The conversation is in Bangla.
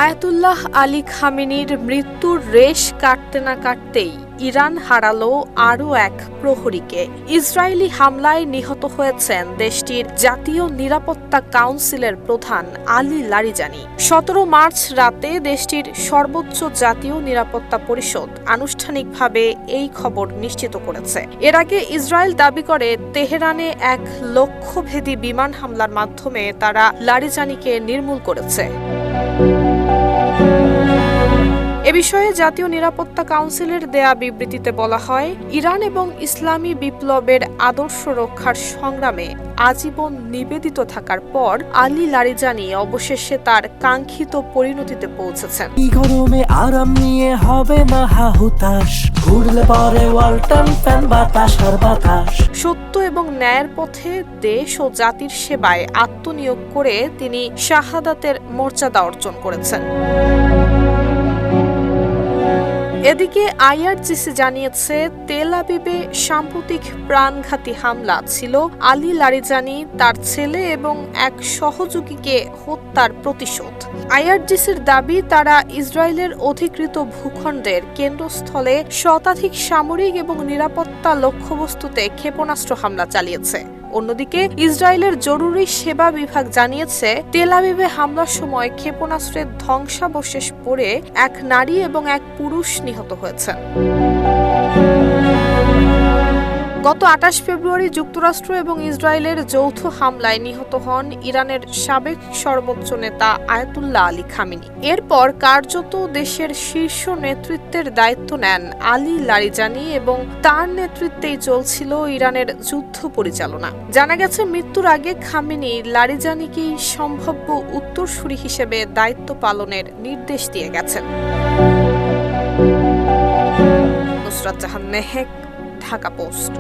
আয়াতুল্লাহ আলী খামেনির মৃত্যুর রেশ কাটতে না কাটতেই ইরান হারালো আরও এক প্রহরীকে। ইসরায়েলি হামলায় নিহত হয়েছেন দেশটির জাতীয় নিরাপত্তা কাউন্সিলের প্রধান আলী লারিজানি। 17 মার্চ রাতে দেশটির সর্বোচ্চ জাতীয় নিরাপত্তা পরিষদ আনুষ্ঠানিকভাবে এই খবর নিশ্চিত করেছে। এর আগে ইসরায়েল দাবি করে তেহরানে এক লক্ষ্যভেদী বিমান হামলার মাধ্যমে তারা লারিজানিকে নির্মূল করেছে। এ বিষয়ে জাতীয় নিরাপত্তা কাউন্সিলের দেয়া বিবৃতিতে বলা হয়, ইরান এবং ইসলামী বিপ্লবের আদর্শ রক্ষার সংগ্রামে আজীবন নিবেদিত থাকার পর আলী লারিজানি অবশেষে তার কাঙ্ক্ষিত পরিণতিতে পৌঁছেছেন। গরমে আরাম নিয়ে হবে না হাহুতাশ, ঘুরলে পরে ওয়ালটন ফ্যান বাতাস আর বাতাস। সত্য এবং ন্যায়ের পথে দেশ ও জাতির সেবায় আত্মনিয়োগ করে তিনি শাহাদাতের মর্যাদা অর্জন করেছেন। এদিকে আইআরজিসি জানিয়েছে, তেল আবিবে সাম্প্রতিক প্রাণঘাতী হামলা ছিল আলী লারিজানি, তার ছেলে এবং এক সহযোগীকে হত্যার প্রতিশোধ। আইআরজিসির দাবি, তারা ইসরায়েলের অধিকৃত ভূখণ্ডের কেন্দ্রস্থলে শতাধিক সামরিক এবং নিরাপত্তা লক্ষ্যবস্তুতে ক্ষেপণাস্ত্র হামলা চালিয়েছে। অন্যদিকে ইসরায়েলের জরুরি সেবা বিভাগ জানিয়েছে, তেল আবিবে হামলার সময় ক্ষেপণাস্ত্রের ধ্বংসাবশেষ পড়ে এক নারী এবং এক পুরুষ নিহত হয়েছেন। গত 28 ফেব্রুয়ারি যুক্তরাষ্ট্র এবং ইসরায়েলের যৌথ হামলায় নিহত হন ইরানের সাবেক সর্বোচ্চ নেতা আয়াতুল্লাহ আলী খামেনি। এরপর কার্যত দেশের শীর্ষ নেতৃত্বের দায়িত্ব নেন আলী লারিজানি এবং তার নেতৃত্বেই চলছিল ইরানের যুদ্ধ পরিচালনা। জানা গেছে, মৃত্যুর আগে খামেনি লারিজানিকেই সম্ভাব্য উত্তরসূরি হিসেবে দায়িত্ব পালনের নির্দেশ দিয়ে গেছেন। নুসরাত জাহান মেহেক, ঢাকা পোস্ট।